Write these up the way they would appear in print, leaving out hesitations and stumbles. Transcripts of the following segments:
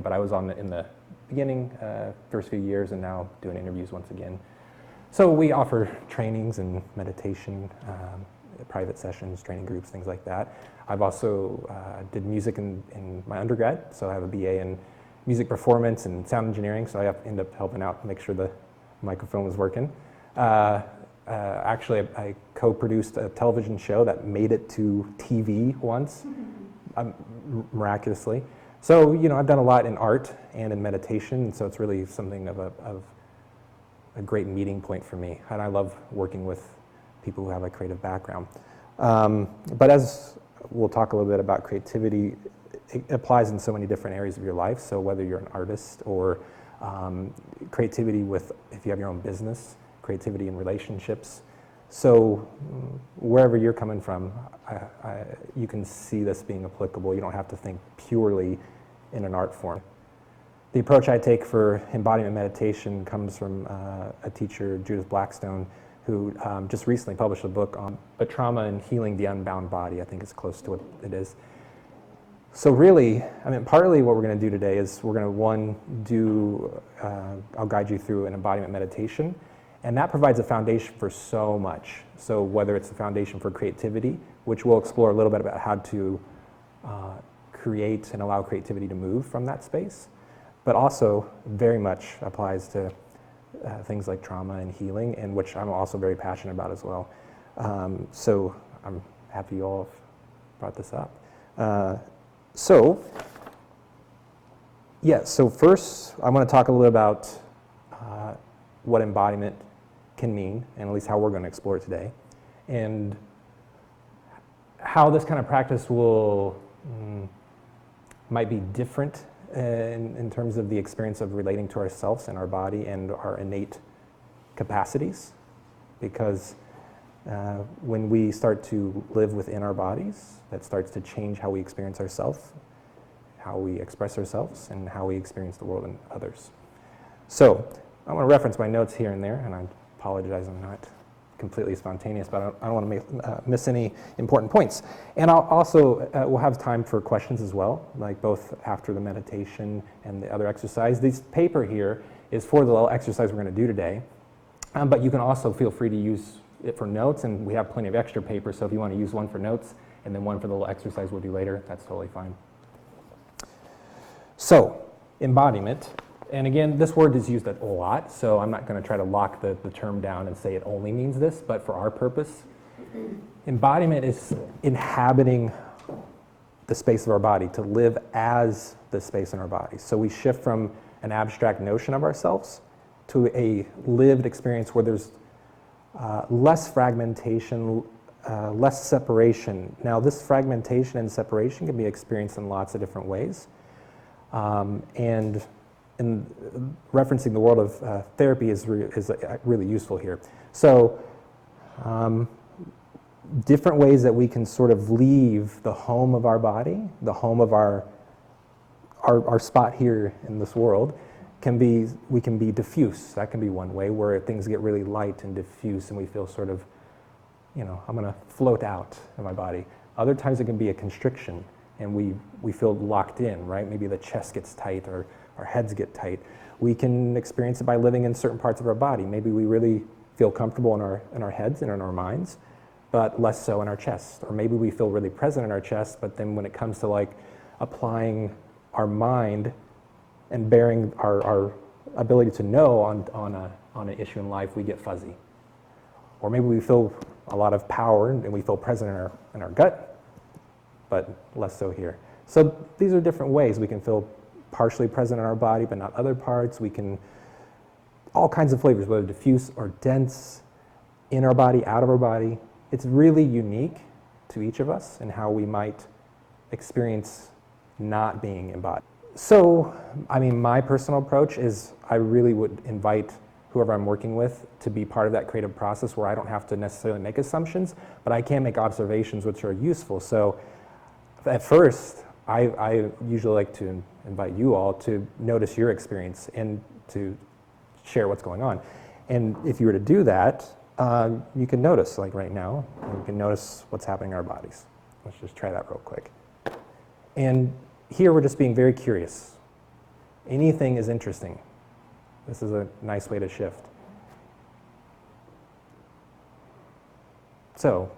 but I was in the beginning, first few years, and now doing interviews once again. So we offer trainings and meditation, private sessions, training groups, things like that. I've also did music in my undergrad, so I have a BA in music performance and sound engineering, so I end up helping out to make sure the microphone was working. Actually, I co-produced a television show that made it to TV once, miraculously. So, I've done a lot in art and in meditation, and so it's really something of a great meeting point for me. And I love working with people who have a creative background. But as we'll talk a little bit about creativity, it applies in so many different areas of your life. So whether you're an artist or creativity if you have your own business, creativity in relationships. So wherever you're coming from, you can see this being applicable. You don't have to think purely in an art form. The approach I take for embodiment meditation comes from a teacher, Judith Blackstone, who just recently published a book on trauma and healing the unbound body. I think it's close to what it is. So really, partly what we're going to do today is we're going to, I'll guide you through an embodiment meditation, and that provides a foundation for so much. So whether it's the foundation for creativity, which we'll explore a little bit about how to create and allow creativity to move from that space, but also very much applies to things like trauma and healing, and which I'm also very passionate about as well. So I'm happy you all have brought this up. So first I want to talk a little about what embodiment can mean, and at least how we're going to explore it today, and how this kind of practice might be different in terms of the experience of relating to ourselves and our body and our innate capacities, because when we start to live within our bodies, that starts to change how we experience ourselves, how we express ourselves, and how we experience the world and others. So I want to reference my notes here and there, and I apologize, I'm not completely spontaneous, but I don't want to miss any important points. And I'll also, we'll have time for questions as well, like both after the meditation and the other exercise. This paper here is for the little exercise we're going to do today, but you can also feel free to use it for notes, and we have plenty of extra paper, so if you want to use one for notes and then one for the little exercise we'll do later, that's totally fine. So, embodiment. And again, this word is used a lot, so I'm not going to try to lock the term down and say it only means this, but for our purpose, embodiment is inhabiting the space of our body, to live as the space in our body. So we shift from an abstract notion of ourselves to a lived experience where there's less fragmentation, less separation. Now, this fragmentation and separation can be experienced in lots of different ways. And in referencing the world of therapy is really useful here. So different ways that we can sort of leave the home of our body, the home of our spot here in this world, we can be diffuse. That can be one way, where things get really light and diffuse and we feel sort of, I'm going to float out in my body. Other times it can be a constriction and we feel locked in, right? Maybe the chest gets tight or our heads get tight. We can experience it by living in certain parts of our body. Maybe we really feel comfortable in our heads and in our minds, but less so in our chest. Or maybe we feel really present in our chest, but then when it comes to like applying our mind and bearing our ability to know on an issue in life, we get fuzzy. Or maybe we feel a lot of power and we feel present in our gut, but less so here. So these are different ways we can feel partially present in our body, but not other parts. We can, all kinds of flavors, whether diffuse or dense, in our body, out of our body. It's really unique to each of us and how we might experience not being embodied. So, my personal approach is I really would invite whoever I'm working with to be part of that creative process where I don't have to necessarily make assumptions, but I can make observations which are useful. So at first, I usually like to invite you all to notice your experience and to share what's going on. And if you were to do that, you can notice, like right now, you can notice what's happening in our bodies. Let's just try that real quick. And here we're just being very curious. Anything is interesting. This is a nice way to shift. So,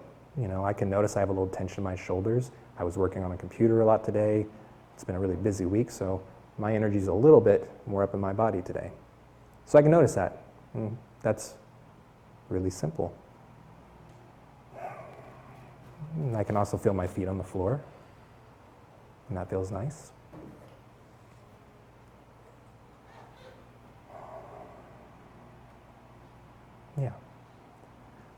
I can notice I have a little tension in my shoulders. I was working on a computer a lot today. It's been a really busy week, so my energy's a little bit more up in my body today. So I can notice that. That's really simple. And I can also feel my feet on the floor, and that feels nice. Yeah.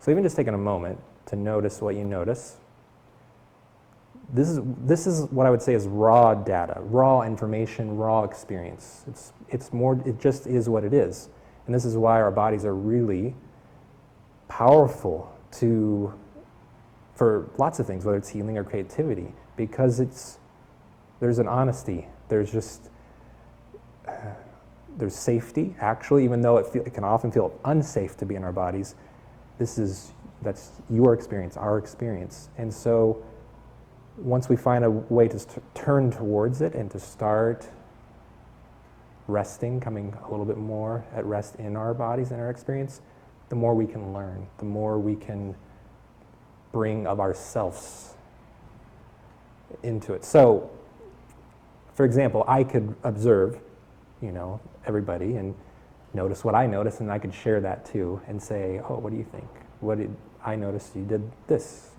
So even just taking a moment to notice what you notice. This is what I would say is raw data, raw information, raw experience. It's more, it just is what it is. And this is why our bodies are really powerful for lots of things, whether it's healing or creativity, because there's an honesty, there's safety, actually, even though it can often feel unsafe to be in our bodies. That's your experience, our experience. And so once we find a way to turn towards it and to start resting, coming a little bit more at rest in our bodies and our experience, the more we can learn, the more we can bring of ourselves into it. So, for example, I could observe, everybody and notice what I notice, and I could share that too and say, oh, what do you think? What did I notice you did this,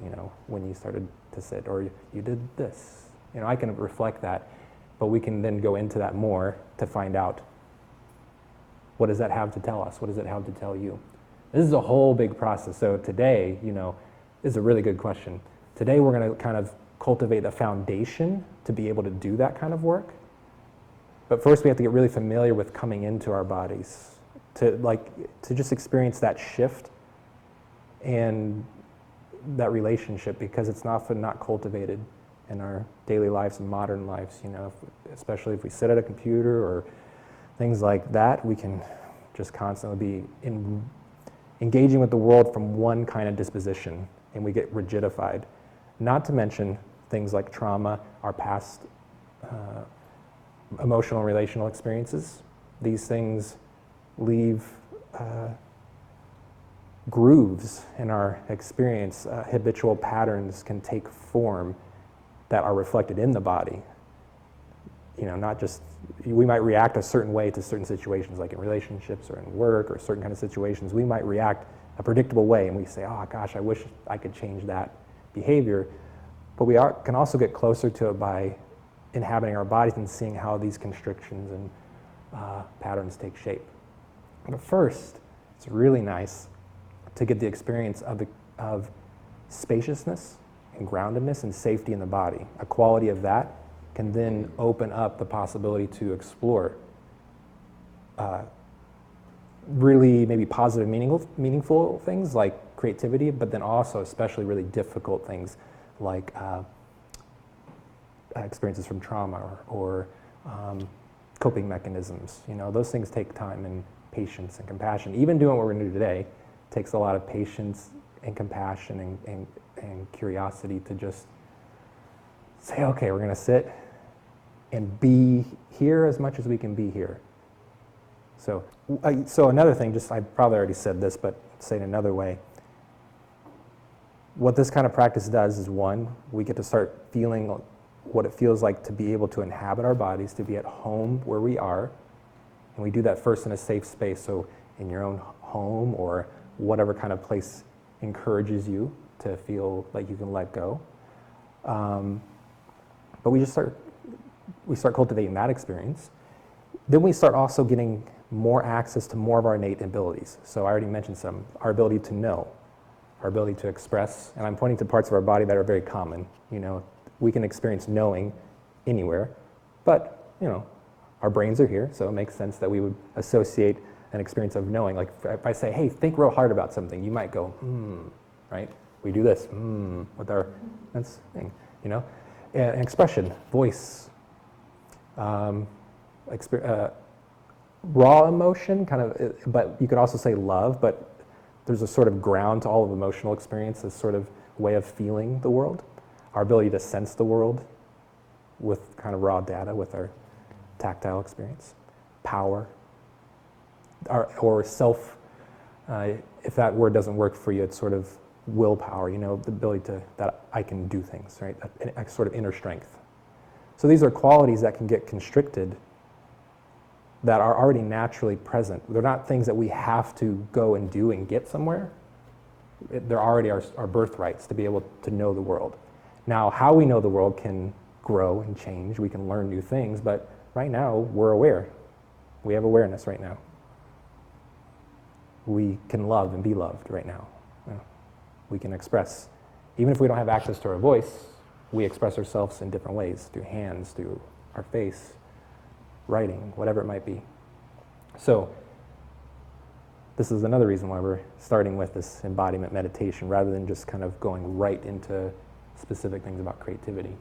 when you started to sit, or you did this. I can reflect that, but we can then go into that more to find out, what does that have to tell us? What does it have to tell you? This is a whole big process. So today, this is a really good question. Today we're going to kind of cultivate a foundation to be able to do that kind of work. But first we have to get really familiar with coming into our bodies, to just experience that shift and that relationship, because it's often not cultivated in our daily lives and modern lives, especially if we sit at a computer or things like that. We can just constantly be engaging with the world from one kind of disposition, and we get rigidified. Not to mention things like trauma, our past emotional and relational experiences. These things leave grooves in our experience. Habitual patterns can take form that are reflected in the body. Not just, we might react a certain way to certain situations, like in relationships or in work or certain kind of situations. We might react a predictable way, and we say, oh gosh, I wish I could change that behavior. But we can also get closer to it by inhabiting our bodies and seeing how these constrictions and patterns take shape. But first, it's really nice to get the experience of spaciousness and groundedness and safety in the body. A quality of that can then open up the possibility to explore really maybe positive, meaningful things like creativity, but then also especially really difficult things like experiences from trauma or coping mechanisms. Those things take time and patience and compassion. Even doing what we're going to do today takes a lot of patience and compassion and curiosity to just say, okay, we're going to sit and be here as much as we can be here. So another thing, I probably already said this, but say it another way. What this kind of practice does is, one, we get to start feeling what it feels like to be able to inhabit our bodies, to be at home where we are. And we do that first in a safe space, so in your own home or whatever kind of place encourages you to feel like you can let go. But we start cultivating that experience. Then we start also getting more access to more of our innate abilities. So I already mentioned some. Our ability to know, our ability to express, and I'm pointing to parts of our body that are very common. We can experience knowing anywhere, but our brains are here, so it makes sense that we would associate an experience of knowing. Like if I say, hey, think real hard about something, you might go, right? We do this, with our, that's the thing, And expression, voice, raw emotion, kind of, but you could also say love, but there's a sort of ground to all of emotional experience, this sort of way of feeling the world. Our ability to sense the world with kind of raw data, with our tactile experience. power, or self, if that word doesn't work for you, it's sort of willpower, the ability that I can do things, right? A sort of inner strength. So these are qualities that can get constricted that are already naturally present. They're not things that we have to go and do and get somewhere. They're already our birthrights to be able to know the world. Now, how we know the world can grow and change. We can learn new things, but right now, we're aware. We have awareness right now. We can love and be loved right now. We can express. Even if we don't have access to our voice, we express ourselves in different ways, through hands, through our face, writing, whatever it might be. So, this is another reason why we're starting with this embodiment meditation rather than just kind of going right into specific things about creativity.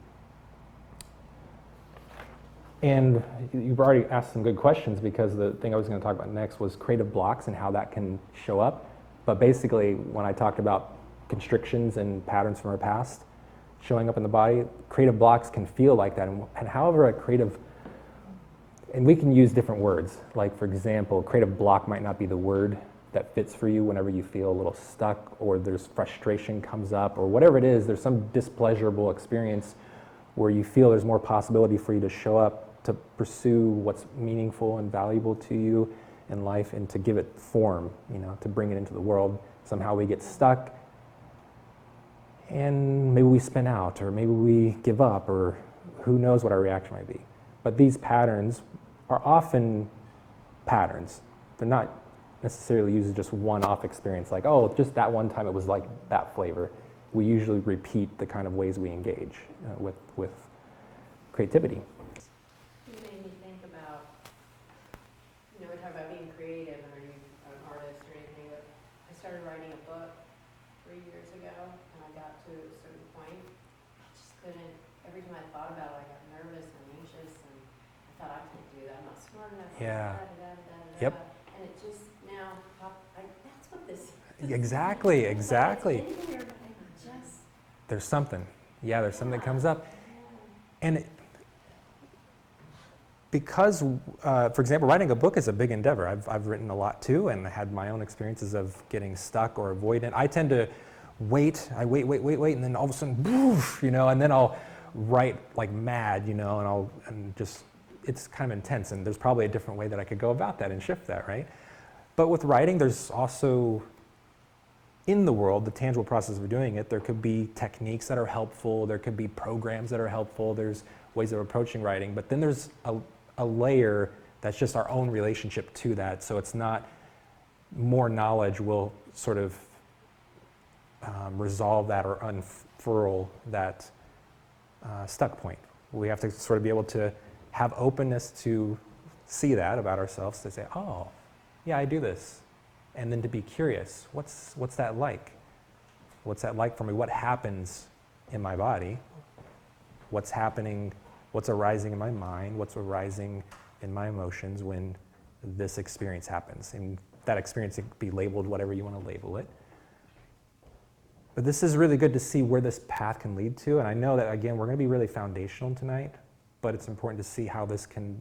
And you've already asked some good questions, because the thing I was going to talk about next was creative blocks and how that can show up. But basically, when I talked about constrictions and patterns from our past showing up in the body, creative blocks can feel like that. And however a creative, and we can use different words. Like, for example, creative block might not be the word that fits for you whenever you feel a little stuck, or there's frustration comes up, or whatever it is, there's some displeasurable experience where you feel there's more possibility for you to show up, to pursue what's meaningful and valuable to you in life, and to give it form, to bring it into the world. Somehow we get stuck, and maybe we spin out, or maybe we give up, or who knows what our reaction might be. But these patterns are often patterns. They're not necessarily used as just one-off experience, like, oh, just that one time it was like that flavor. We usually repeat the kind of ways we engage with creativity. You made me think about, we talk about being creative, and are you an artist or anything, but I started writing a book 3 years ago, and I got to a certain point, I just couldn't, every time I thought about it, I got nervous and anxious, and I thought, I can't do that, I'm not smart enough. Yeah. Yep. And it just now, that's what this is. Exactly. Like, There's something. Yeah, there's something that comes up. And because, for example, writing a book is a big endeavor. I've written a lot too, and I had my own experiences of getting stuck or avoidant. I tend to wait, and then all of a sudden, boof, and then I'll write like mad, and just, it's kind of intense, and there's probably a different way that I could go about that and shift that, right? But with writing, there's also, in the world, the tangible process of doing it, there could be techniques that are helpful, there could be programs that are helpful, there's ways of approaching writing, but then there's a layer that's just our own relationship to that, so it's not more knowledge will sort of resolve that or unfurl that stuck point. We have to sort of be able to have openness to see that about ourselves, to say, oh, yeah, I do this. And then to be curious, what's that like? What's that like for me? What happens in my body? What's happening, what's arising in my mind? What's arising in my emotions when this experience happens? And that experience can be labeled whatever you want to label it. But this is really good to see where this path can lead to. And I know that, again, we're going to be really foundational tonight, but it's important to see how this can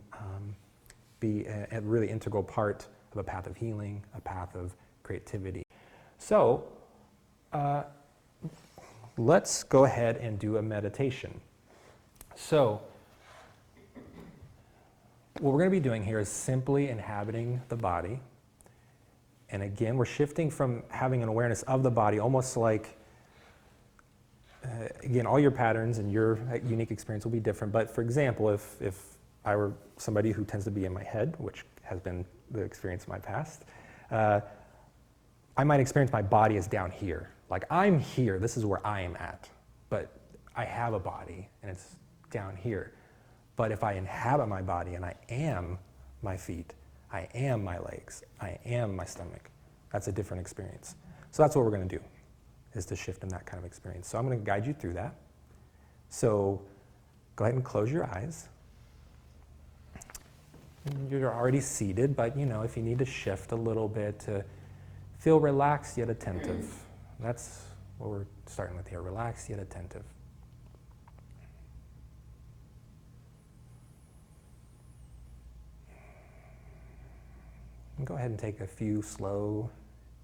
be a really integral part of a path of healing, a path of creativity. So let's go ahead and do a meditation. So what we're going to be doing here is simply inhabiting the body. And again, we're shifting from having an awareness of the body, almost like, again, all your patterns and your unique experience will be different. But for example, if I were somebody who tends to be in my head, which has been the experience in my past, I might experience my body as down here. Like, I'm here, this is where I am at, but I have a body and it's down here. But if I inhabit my body and I am my feet, I am my legs, I am my stomach, that's a different experience. So that's what we're going to do, is to shift in that kind of experience. So I'm going to guide you through that. So go ahead and close your eyes. You're already seated, but if you need to shift a little bit to feel relaxed yet attentive. That's what we're starting with here, relaxed yet attentive. And go ahead and take a few slow,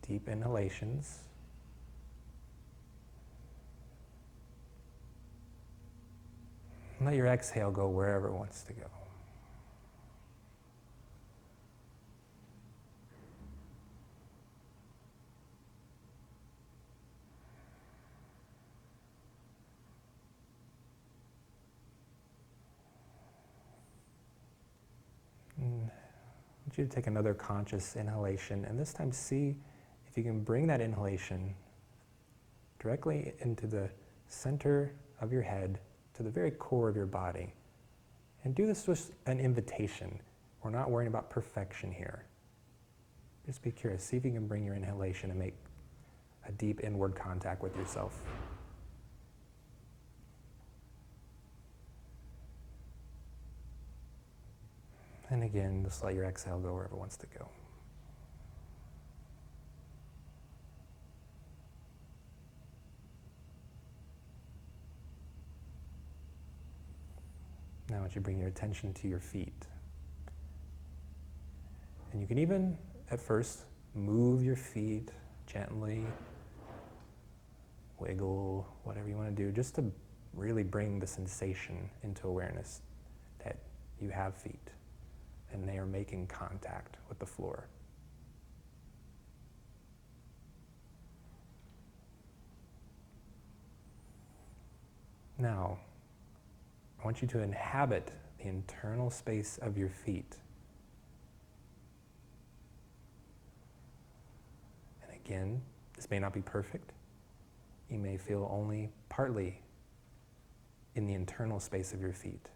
deep inhalations. And let your exhale go wherever it wants to go. And I want you to take another conscious inhalation, and this time see if you can bring that inhalation directly into the center of your head, to the very core of your body. And do this with an invitation. We're not worrying about perfection here. Just be curious. See if you can bring your inhalation and make a deep inward contact with yourself. And again, just let your exhale go wherever it wants to go. Now I want you to bring your attention to your feet. And you can even, at first, move your feet gently, wiggle, whatever you want to do, just to really bring the sensation into awareness that you have feet and they are making contact with the floor. Now, I want you to inhabit the internal space of your feet. And again, this may not be perfect. You may feel only partly in the internal space of your feet.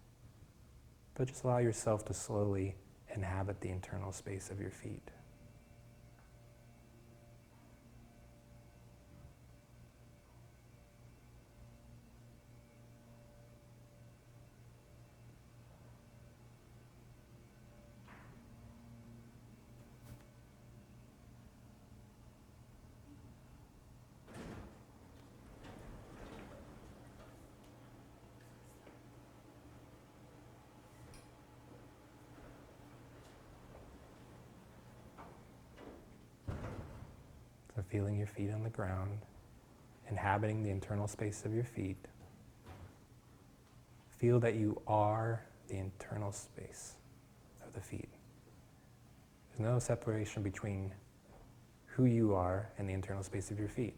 But just allow yourself to slowly inhabit the internal space of your feet. So feeling your feet on the ground, inhabiting the internal space of your feet. Feel that you are the internal space of the feet. There's no separation between who you are and the internal space of your feet.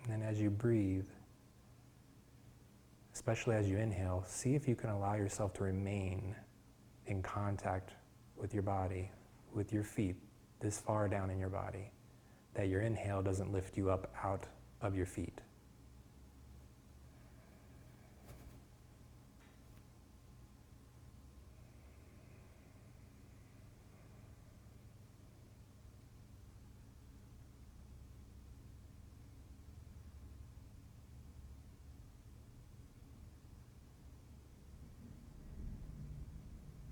And as you breathe, especially as you inhale, see if you can allow yourself to remain in contact with your body, with your feet, this far down in your body, that your inhale doesn't lift you up out of your feet.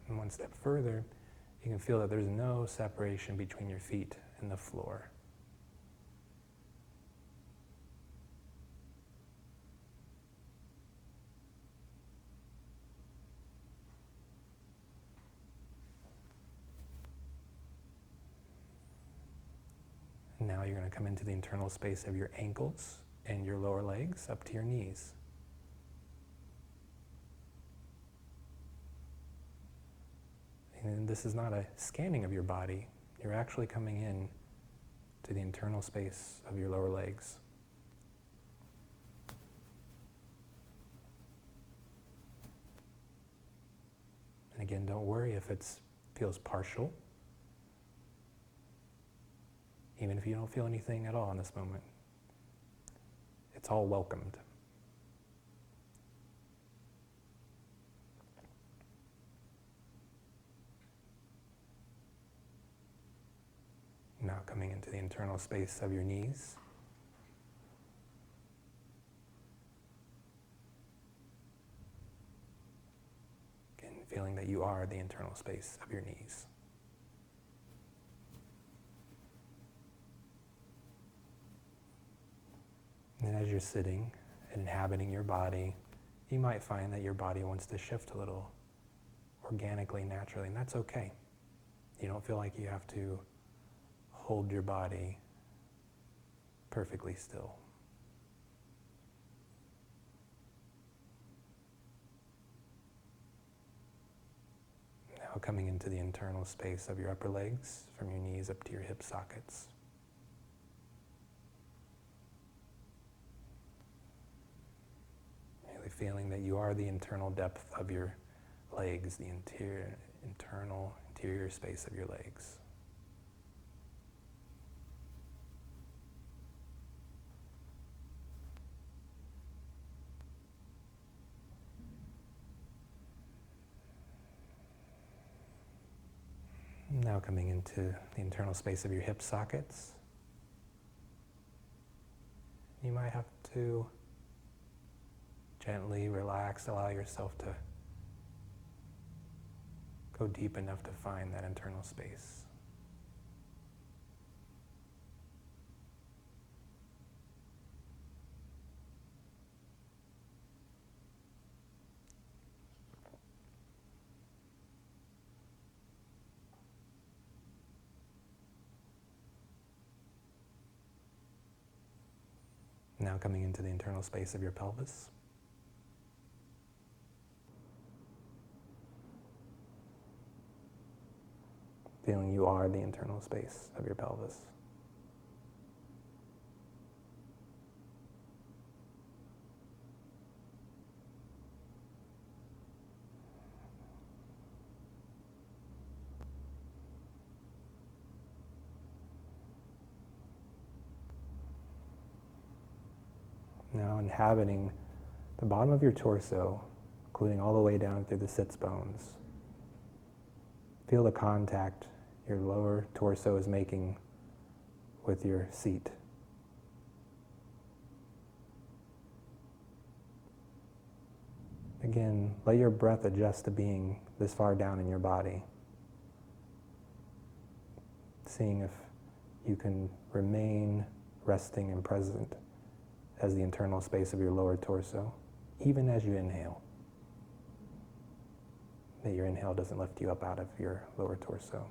And one step further, you can feel that there's no separation between your feet and the floor. And now you're going to come into the internal space of your ankles and your lower legs up to your knees. And this is not a scanning of your body. You're actually coming in to the internal space of your lower legs. And again, don't worry if it feels partial. Even if you don't feel anything at all in this moment. It's all welcomed. Now coming into the internal space of your knees. Again, feeling that you are the internal space of your knees. And as you're sitting and inhabiting your body, you might find that your body wants to shift a little organically, naturally, and that's okay. You don't feel like you have to hold your body perfectly still. Now coming into the internal space of your upper legs, from your knees up to your hip sockets. Really feeling that you are the internal depth of your legs, the interior space of your legs. Now coming into the internal space of your hip sockets. You might have to gently relax, allow yourself to go deep enough to find that internal space. Now coming into the internal space of your pelvis. Feeling you are the internal space of your pelvis. Now inhabiting the bottom of your torso, including all the way down through the sits bones. Feel the contact your lower torso is making with your seat. Again, let your breath adjust to being this far down in your body. Seeing if you can remain resting and present as the internal space of your lower torso, even as you inhale. That your inhale doesn't lift you up out of your lower torso.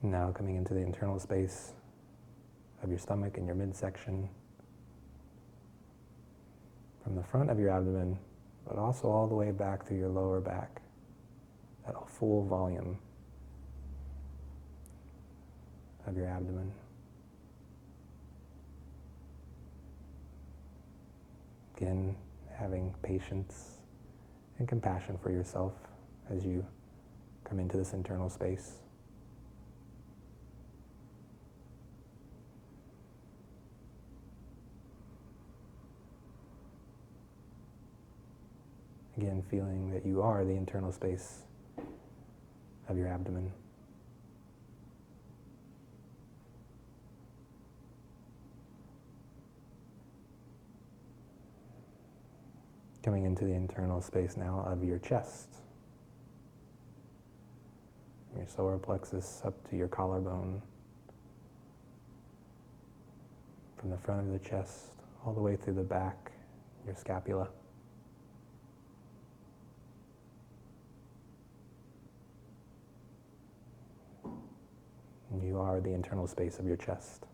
Now coming into the internal space of your stomach and your midsection, from the front of your abdomen, but also all the way back through your lower back, that full volume of your abdomen. Again, having patience and compassion for yourself as you come into this internal space. Again, feeling that you are the internal space of your abdomen. Coming into the internal space now of your chest. Your solar plexus up to your collarbone. From the front of the chest, all the way through the back, your scapula. You are the internal space of your chest.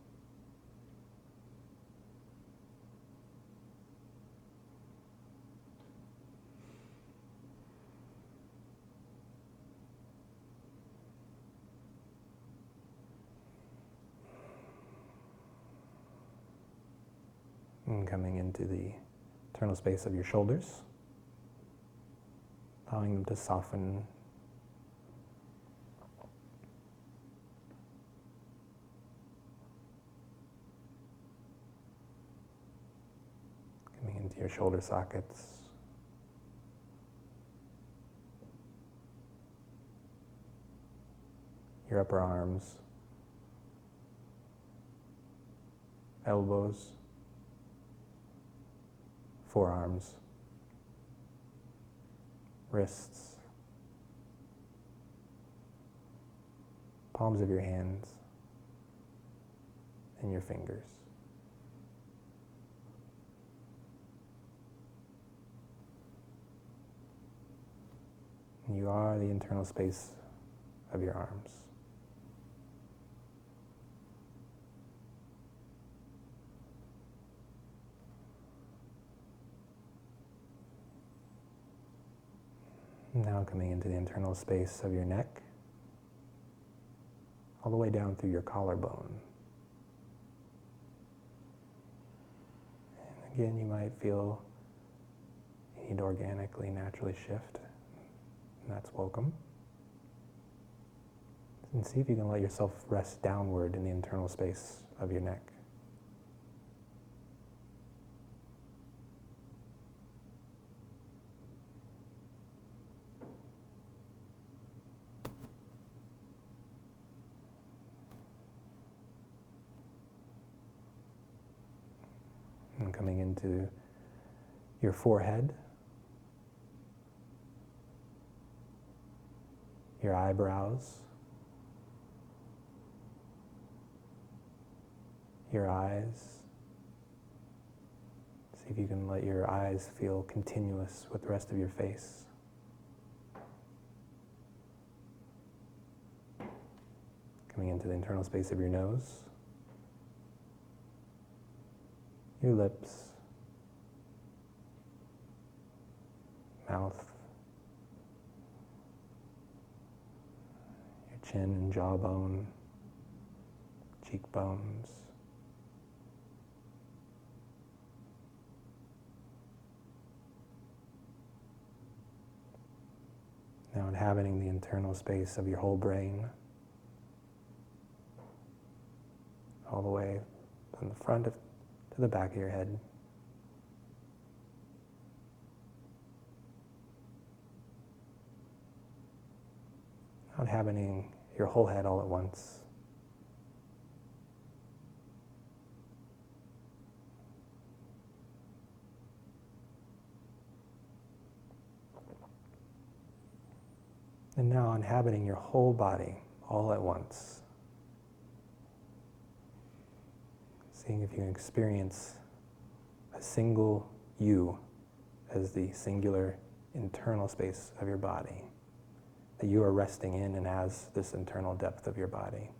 And coming into the internal space of your shoulders, allowing them to soften. Coming into your shoulder sockets. Your upper arms, elbows, forearms, wrists, palms of your hands, and your fingers. And you are the internal space of your arms. Now coming into the internal space of your neck, all the way down through your collarbone. And again, you might feel you need to organically, naturally shift, and that's welcome. And see if you can let yourself rest downward in the internal space of your neck. And coming into your forehead, your eyebrows, your eyes. See if you can let your eyes feel continuous with the rest of your face. Coming into the internal space of your nose, your lips, mouth, your chin and jawbone, cheekbones, now inhabiting the internal space of your whole brain, all the way from the front to the back of your head. Now inhabiting your whole head all at once. And now inhabiting your whole body all at once. Seeing if you can experience a single you as the singular internal space of your body, that you are resting in and as this internal depth of your body.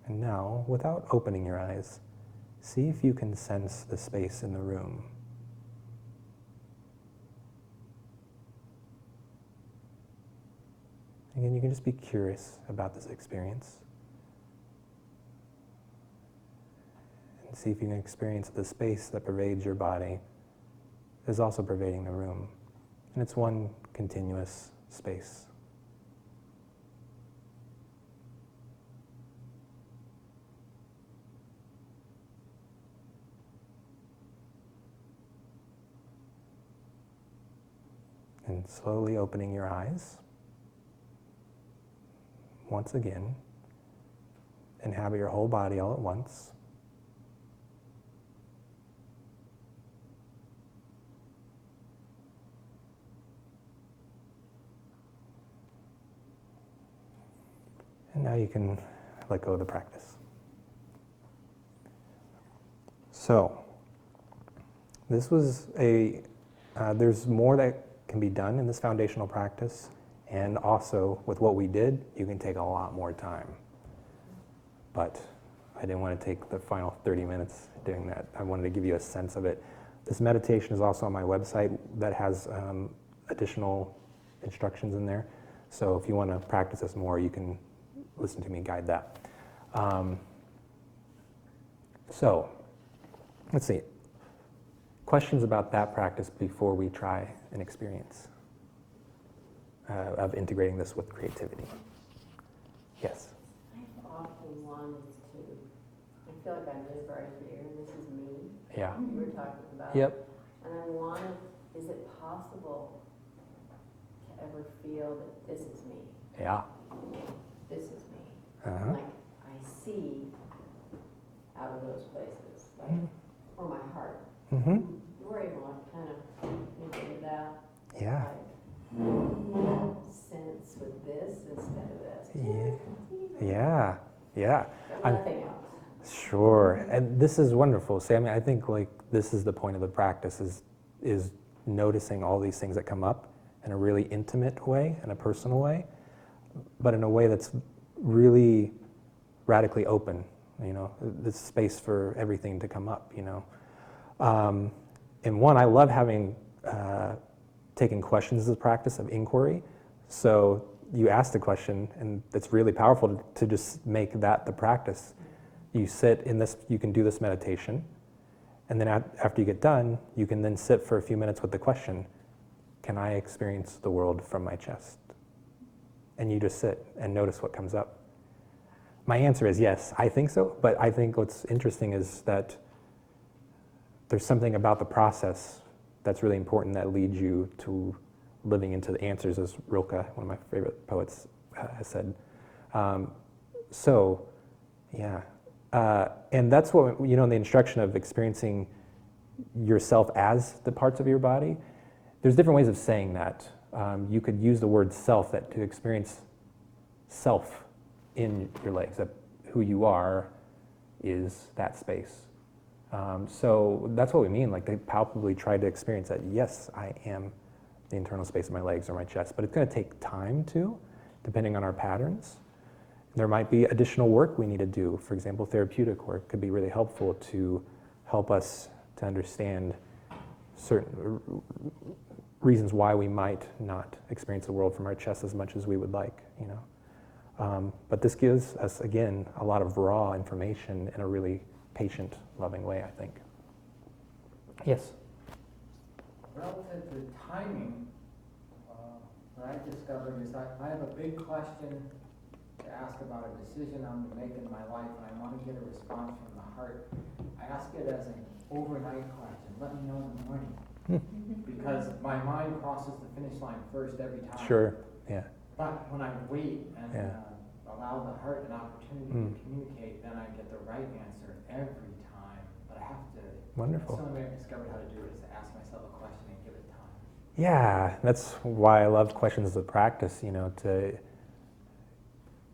And now, without opening your eyes, see if you can sense the space in the room. Again, you can just be curious about this experience. And see if you can experience the space that pervades your body is also pervading the room. And it's one continuous space. And slowly opening your eyes. Once again, inhabit your whole body all at once. And now you can let go of the practice. So, this was there's more that can be done in this foundational practice, and also with what we did, you can take a lot more time. But I didn't want to take the final 30 minutes doing that. I wanted to give you a sense of it. This meditation is also on my website that has additional instructions in there. So if you want to practice this more, you can listen to me guide that. So, let's see. Questions about that practice before we try an experience of integrating this with creativity? Yes? I've often wanted to, I feel like I live right here, and this is me. Yeah. You were talking about. Yep. And I wanted, is it possible ever feel that this is me. Yeah. This is me. Uh-huh. Like I see out of those places, like, or my heart. Mm-hmm. You were able to kind of maybe that. Yeah. Like, sense with this instead of this. Yeah. Yeah. But nothing else. Sure. And this is wonderful. See, I mean, I think like this is the point of the practice is noticing all these things that come up in a really intimate way, in a personal way, but in a way that's really radically open, you know, this space for everything to come up, you know. And one, I love having, taking questions as a practice of inquiry. So you ask the question, and it's really powerful to just make that the practice. You sit in this, you can do this meditation, and then after you get done, you can then sit for a few minutes with the question, can I experience the world from my chest? And you just sit and notice what comes up. My answer is yes, I think so, but I think what's interesting is that there's something about the process that's really important that leads you to living into the answers, as Rilke, one of my favorite poets, has said. So, yeah. And that's what, you know, in the instruction of experiencing yourself as the parts of your body, there's different ways of saying that. You could use the word self, that to experience self in your legs, that who you are is that space. So that's what we mean, like they palpably try to experience that, yes, I am the internal space of my legs or my chest, but it's going to take time too, depending on our patterns. There might be additional work we need to do. For example, therapeutic work could be really helpful to help us to understand certain reasons why we might not experience the world from our chest as much as we would like, you know. But this gives us, again, a lot of raw information in a really patient, loving way, I think. Yes? Relative to timing, what I discovered is I have a big question to ask about a decision I'm to make in my life, and I want to get a response from the heart. I ask it as an overnight question. Let me know in the morning. Because my mind crosses the finish line first every time. Sure, yeah. But when I wait and Yeah. Allow the heart an opportunity to communicate, then I get the right answer every time. But I have to. Wonderful. That's the only way I've discovered how to do it, is to ask myself a question and give it time. Yeah, that's why I love questions as a practice, you know, to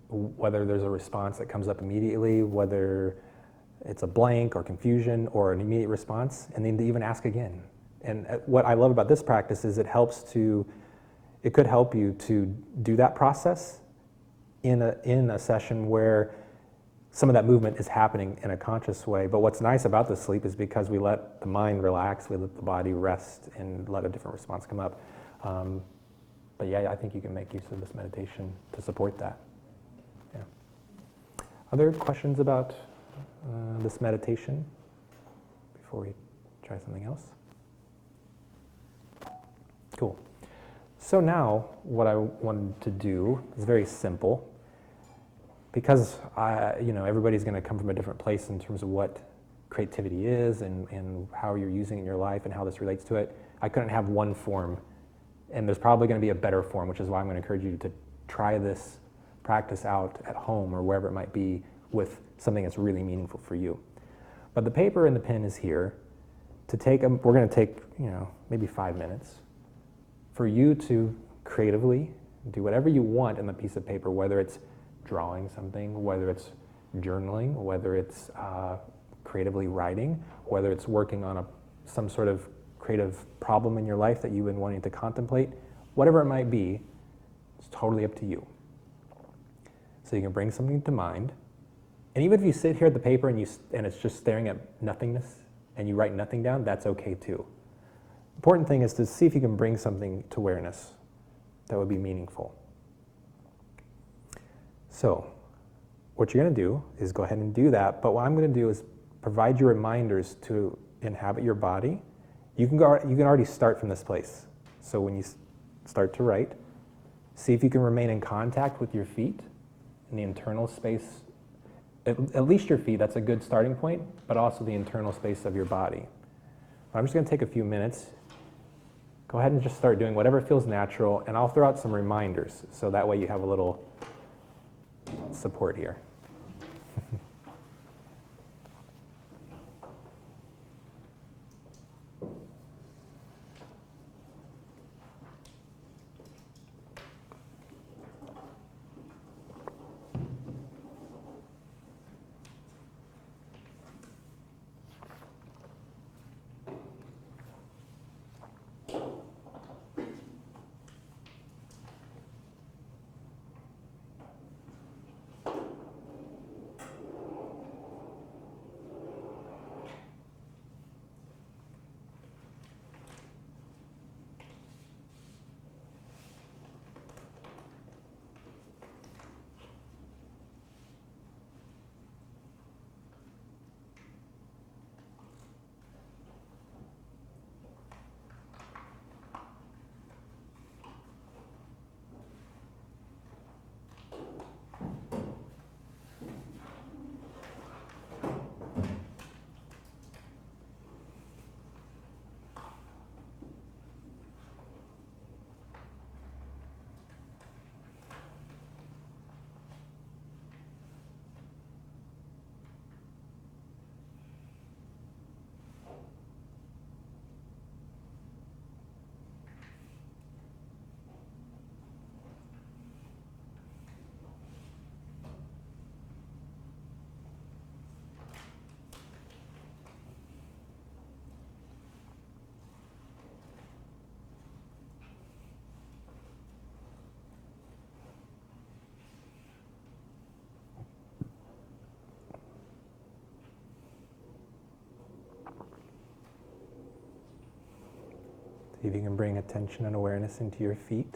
whether there's a response that comes up immediately, whether it's a blank or confusion or an immediate response, and then to even ask again. And what I love about this practice is it could help you to do that process in a session where some of that movement is happening in a conscious way. But what's nice about the sleep is because we let the mind relax, we let the body rest, and let a different response come up. But yeah, I think you can make use of this meditation to support that. Yeah. Other questions about this meditation before we try something else? Cool. So now what I wanted to do is very simple. Because everybody's going to come from a different place in terms of what creativity is and how you're using it in your life and how this relates to it. I couldn't have one form, and there's probably going to be a better form, which is why I'm going to encourage you to try this practice out at home or wherever it might be with something that's really meaningful for you. But the paper and the pen is here to take. We're going to take maybe 5 minutes for you to creatively do whatever you want in the piece of paper, whether it's drawing something, whether it's journaling, whether it's creatively writing, whether it's working on some sort of creative problem in your life that you've been wanting to contemplate, whatever it might be, it's totally up to you. So you can bring something to mind, and even if you sit here at the paper and it's just staring at nothingness and you write nothing down, that's okay too. Important thing is to see if you can bring something to awareness that would be meaningful. So, what you're going to do is go ahead and do that, but what I'm going to do is provide you reminders to inhabit your body. You can already start from this place. So when you start to write, see if you can remain in contact with your feet in the internal space, at least your feet, that's a good starting point, but also the internal space of your body. I'm just going to take a few minutes, go ahead and just start doing whatever feels natural, and I'll throw out some reminders, so that way you have a little support here. See if you can bring attention and awareness into your feet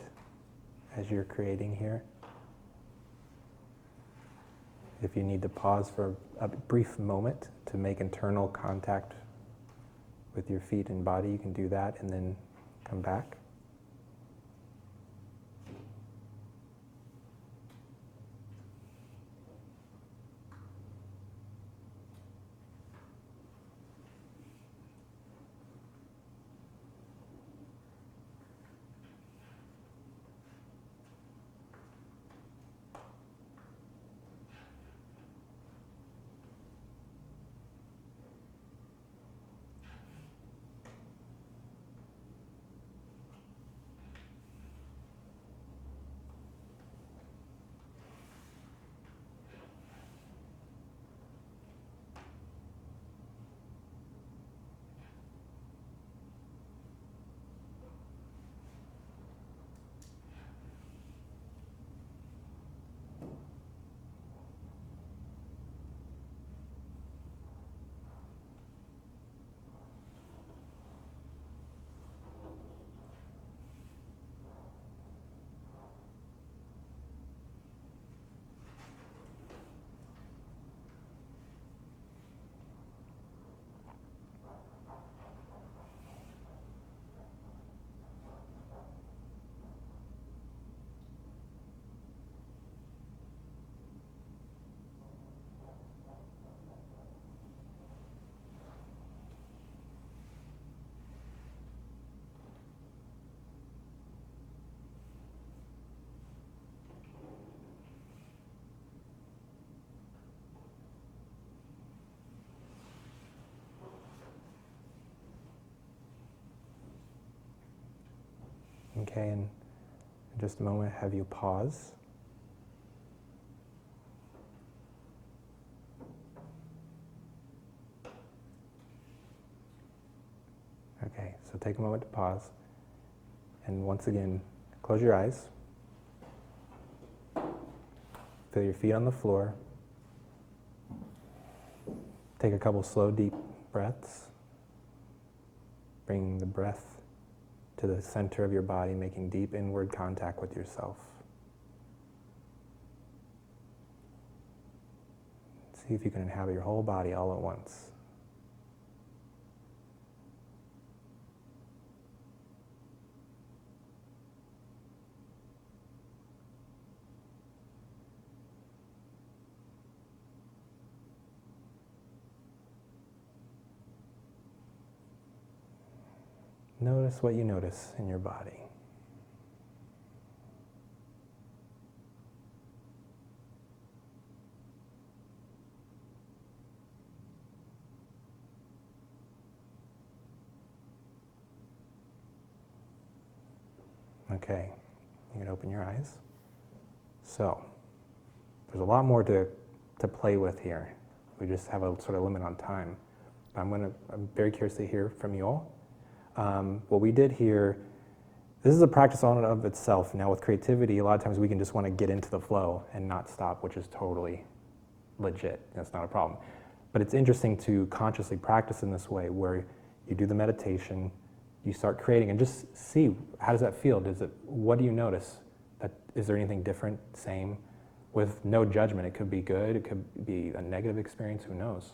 as you're creating here. If you need to pause for a brief moment to make internal contact with your feet and body, you can do that and then come back. Okay, and in just a moment, have you pause. Okay, so take a moment to pause. And once again, close your eyes. Feel your feet on the floor. Take a couple slow, deep breaths. Bring the breath to the center of your body, making deep inward contact with yourself. See if you can inhabit your whole body all at once. Notice what you notice in your body. Okay, you can open your eyes. So, there's a lot more to play with here. We just have a sort of limit on time. I'm very curious to hear from you all. What we did here, this is a practice on and of itself. Now with creativity, a lot of times we can just want to get into the flow and not stop, which is totally legit. That's not a problem. But it's interesting to consciously practice in this way where you do the meditation, you start creating and just see, how does that feel? What do you notice? Is there anything different, same? With no judgment, it could be good, it could be a negative experience, who knows?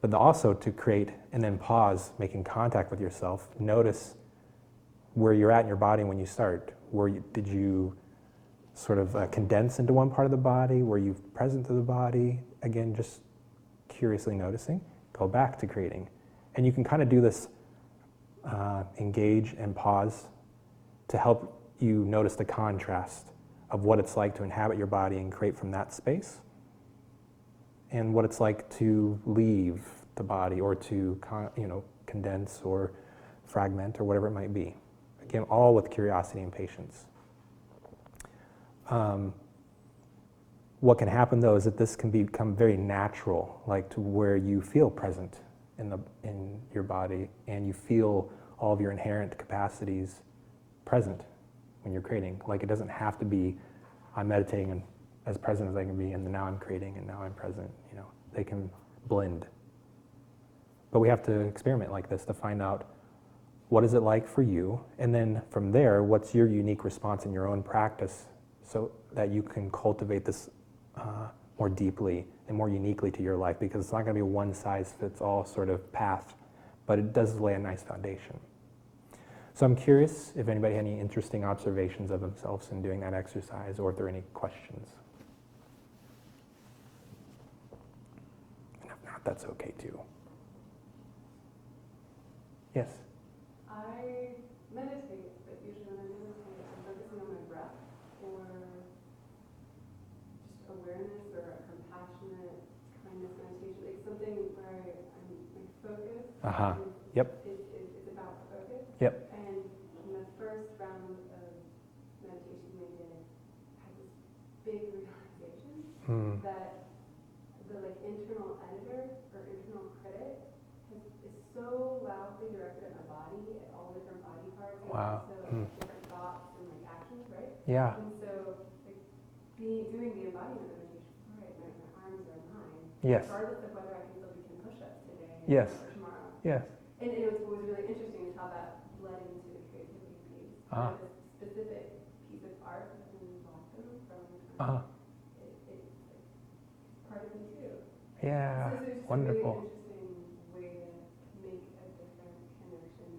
But also to create and then pause, making contact with yourself, notice where you're at in your body when you start. Did you sort of condense into one part of the body? Were you present to the body? Again, just curiously noticing, go back to creating. And you can kind of do this, engage and pause to help you notice the contrast of what it's like to inhabit your body and create from that space, and what it's like to leave the body or to condense or fragment or whatever it might be. Again, all with curiosity and patience. What can happen though is that this can become very natural, like to where you feel present in your body and you feel all of your inherent capacities present when you're creating. Like it doesn't have to be, I'm meditating and as present as I can be, and then now I'm creating and now I'm present. They can blend. But we have to experiment like this to find out what is it like for you, and then from there, what's your unique response in your own practice so that you can cultivate this more deeply and more uniquely to your life, because it's not going to be a one-size-fits-all sort of path, but it does lay a nice foundation. So I'm curious if anybody had any interesting observations of themselves in doing that exercise, or if there are any questions. And if not, that's okay too. Yes? I meditate, but usually when I meditate, I'm focusing on my breath, or just awareness, or a compassionate kindness meditation, like something where I'm like focused. Uh-huh. Yep. It's about focus. Yep. And in the first round of meditation we did, I had this big realization that the internal editor or internal critic is so loudly directed at my body, at all different body parts, and Wow. also different thoughts and actions, right? Yeah. And so doing the embodiment meditation, all right, my arms are mine, Yes. regardless of whether I can still do 10 push-ups today Yes. or tomorrow. Yes. And what was really interesting is how that bled into the creativity piece. Ah. This specific piece of art in Boston from Uh-huh. it's part of me too. Yeah. So it's just Wonderful. a really interesting way to make a different connection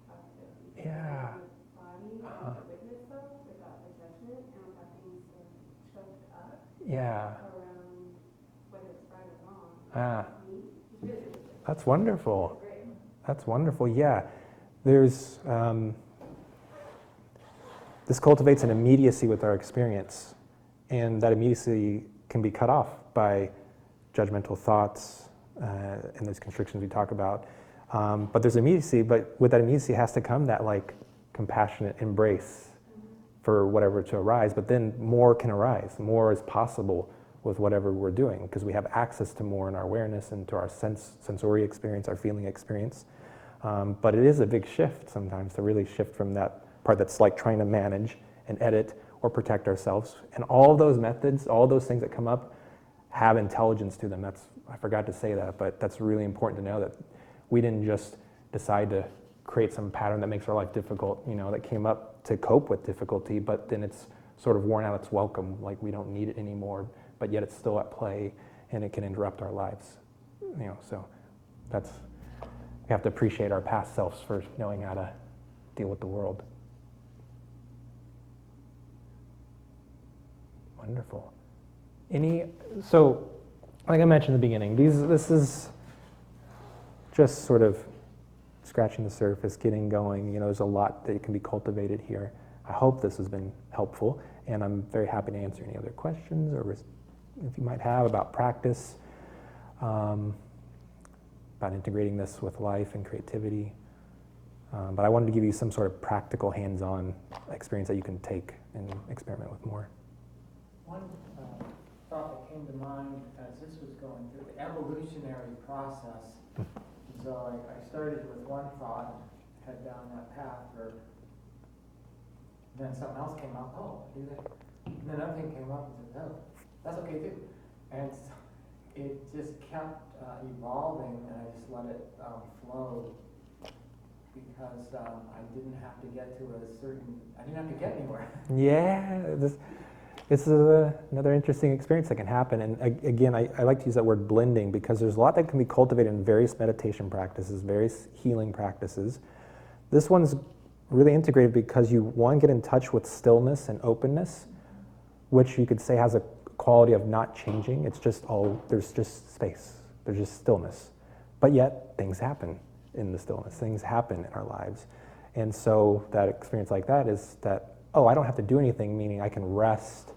of the Yeah. body and to witness self without the judgment and without being so choked up Yeah. around whether it's right or wrong. Ah. It's really interesting. That's wonderful. It's great. That's wonderful. Yeah. There's this cultivates an immediacy with our experience, and that immediacy can be cut off by judgmental thoughts and those constrictions we talk about. But there's immediacy, but with that immediacy has to come that compassionate embrace for whatever to arise, but then more can arise. More is possible with whatever we're doing, because we have access to more in our awareness and to our sensory experience, our feeling experience. But it is a big shift sometimes to really shift from that part that's like trying to manage and edit or protect ourselves. And all those methods, all those things that come up have intelligence to them. I forgot to say that, but that's really important to know, that we didn't just decide to create some pattern that makes our life difficult, that came up to cope with difficulty, but then it's sort of worn out its welcome, like we don't need it anymore, but yet it's still at play and it can interrupt our lives. So we have to appreciate our past selves for knowing how to deal with the world. Wonderful. So, like I mentioned in the beginning, this is just sort of scratching the surface, getting going. There's a lot that can be cultivated here. I hope this has been helpful, and I'm very happy to answer any other questions or if you might have about practice, about integrating this with life and creativity. But I wanted to give you some sort of practical, hands-on experience that you can take and experiment with more. One thought that came to mind as this was going through the evolutionary process. So I started with one thought, head down that path, then something else came up, oh, do that. And then another thing came up and said, oh, that's okay too. And so it just kept evolving, and I just let it flow, because I didn't have to get to I didn't have to get anywhere. Yeah, this is another interesting experience that can happen. And again, I like to use that word blending, because there's a lot that can be cultivated in various meditation practices, various healing practices. This one's really integrated because you, one, get in touch with stillness and openness, which you could say has a quality of not changing. It's just there's just space, there's just stillness. But yet, things happen in the stillness, things happen in our lives. And so that experience like that is that, I don't have to do anything, meaning I can rest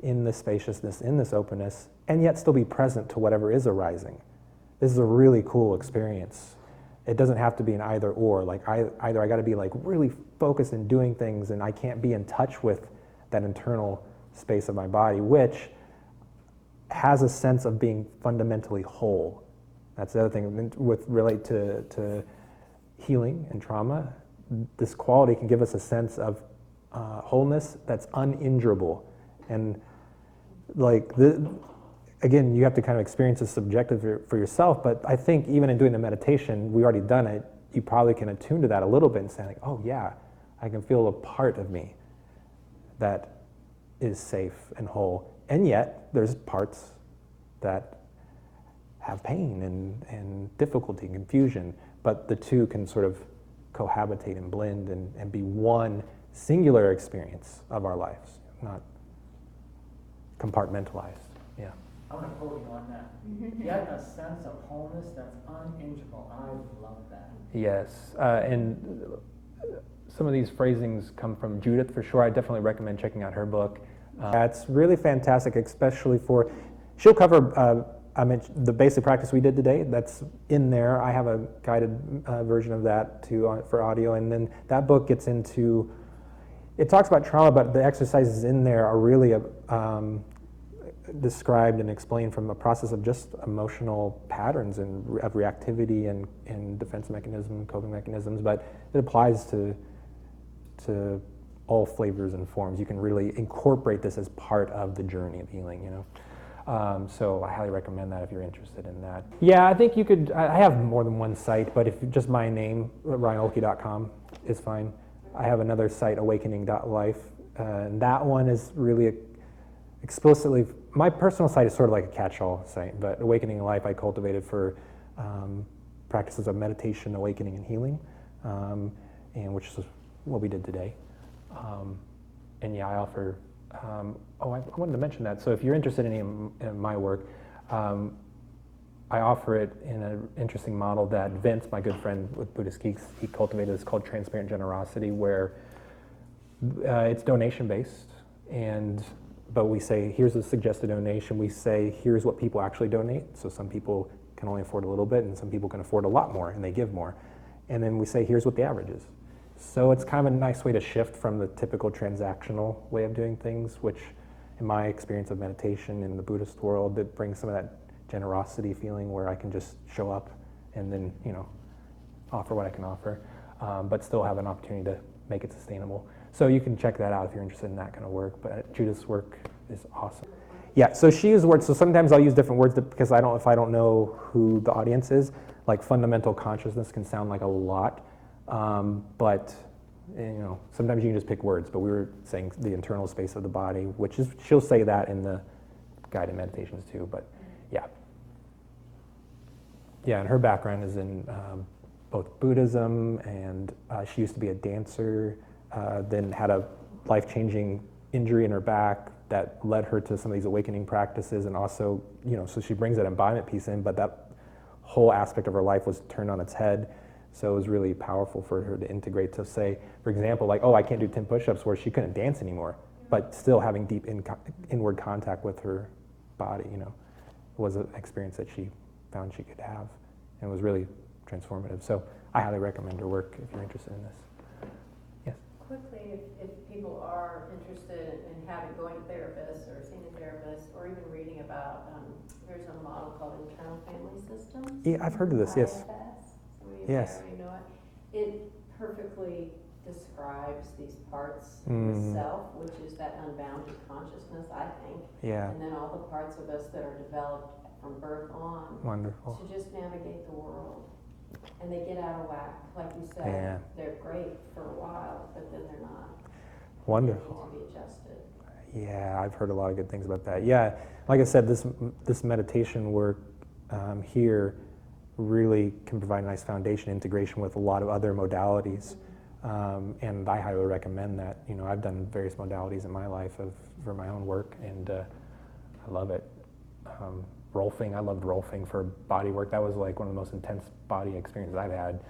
in this spaciousness, in this openness, and yet still be present to whatever is arising. This is a really cool experience. It doesn't have to be an either or, like either I gotta be like really focused in doing things and I can't be in touch with that internal space of my body, which has a sense of being fundamentally whole. That's the other thing relate to healing and trauma. This quality can give us a sense of wholeness that's uninjurable. And again, you have to kind of experience this subjective for yourself, but I think even in doing the meditation, we already done it, you probably can attune to that a little bit and say like, oh yeah, I can feel a part of me that is safe and whole. And yet, there's parts that have pain and difficulty and confusion, but the two can sort of cohabitate and blend and be one singular experience of our lives, not compartmentalized. Yeah. I'm going to quote you on that. Yet a sense of wholeness that's uninjurable. I love that. Yes, and some of these phrasings come from Judith for sure. I definitely recommend checking out her book. It's really fantastic, especially she'll cover, I mentioned the basic practice we did today, that's in there. I have a guided version of that too for audio, and then that book gets into, it talks about trauma, but the exercises in there are really described and explained from a process of just emotional patterns and of reactivity and defense mechanism, coping mechanisms, but it applies to all flavors and forms. You can really incorporate this as part of the journey of healing, so I highly recommend that if you're interested in that. Yeah, I think you could, I have more than one site, but if just my name, ryanolke.com is fine. I have another site, awakening.life, and that one is really explicitly, my personal site is sort of like a catch-all site, but Awakening Life I cultivated for practices of meditation, awakening, and healing, and which is what we did today. And yeah, I offer, I wanted to mention that. So if you're interested in my work, I offer it in an interesting model that Vince, my good friend with Buddhist Geeks, he cultivated. It's called Transparent Generosity, where it's donation-based, but we say, here's a suggested donation. We say, here's what people actually donate. So some people can only afford a little bit, and some people can afford a lot more, and they give more. And then we say, here's what the average is. So it's kind of a nice way to shift from the typical transactional way of doing things, which in my experience of meditation in the Buddhist world, it brings some of that generosity feeling where I can just show up and then, offer what I can offer, but still have an opportunity to make it sustainable. So you can check that out if you're interested in that kind of work, but Judith's work is awesome. Yeah, so she uses words, so sometimes I'll use different words because if I don't know who the audience is, like fundamental consciousness can sound like a lot, but sometimes you can just pick words, but we were saying the internal space of the body, which is, she'll say that in the guided meditations too, but yeah. Yeah, and her background is in both Buddhism, and she used to be a dancer, then had a life-changing injury in her back that led her to some of these awakening practices, and also, so she brings that embodiment piece in, but that whole aspect of her life was turned on its head. So it was really powerful for her to integrate, to say, for example, like, oh, I can't do 10 push-ups, where she couldn't dance anymore, but still having deep inward contact with her body, was an experience that she found she could have, and was really transformative. So I highly recommend her work if you're interested in this. Yes? Quickly, if people are interested in going to therapists or seeing a therapist, or even reading about, there's a model called internal family systems. Yeah, I've heard of this, yes. IFS. Some of you Yes. already know it. It perfectly describes these parts of Mm. the self, which is that unbounded consciousness, I think. Yeah, And then all the parts of us that are developed from birth on wonderful. to just navigate the world. And they get out of whack, like you said. Yeah. They're great for a while, but then they're not. Wonderful. They need to be adjusted. Yeah, I've heard a lot of good things about that. Yeah, like I said, this meditation work here really can provide a nice foundation integration with a lot of other modalities, and I highly recommend that. I've done various modalities in my life for my own work, and I love it. Rolfing, I loved rolfing for body work. That was like one of the most intense body experiences I've had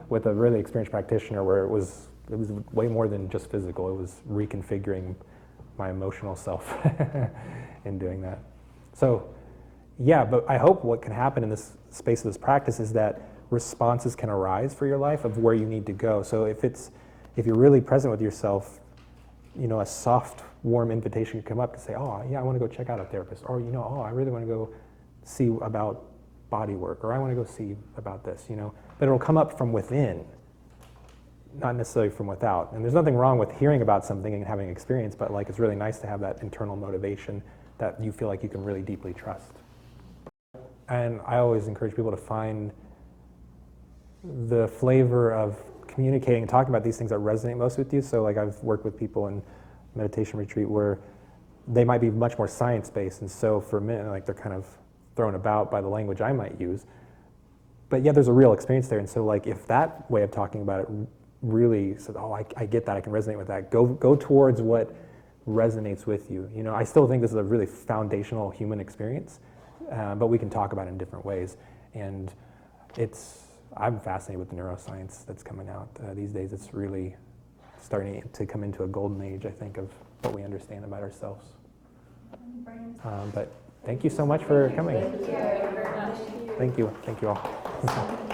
with a really experienced practitioner, where it was way more than just physical. It was reconfiguring my emotional self in doing that. So, yeah, but I hope what can happen in this space of this practice is that responses can arise for your life of where you need to go. So if you're really present with yourself, a soft, warm invitation could come up to say, oh, yeah, I want to go check out a therapist. Or, oh, I really want to go see about body work. Or I want to go see about this, But it'll come up from within, not necessarily from without. And there's nothing wrong with hearing about something and having experience, but it's really nice to have that internal motivation that you feel like you can really deeply trust. And I always encourage people to find the flavor of communicating and talking about these things that resonate most with you. So I've worked with people in meditation retreat where they might be much more science-based, and so for a minute, they're kind of thrown about by the language I might use. But yeah, there's a real experience there, and so if that way of talking about it really said, oh, I get that, I can resonate with that, go towards what resonates with you. I still think this is a really foundational human experience, but we can talk about it in different ways. And I'm fascinated with the neuroscience that's coming out these days. It's really starting to come into a golden age, I think, of what we understand about ourselves. But thank you so much for coming. Thank you very much. Thank you all.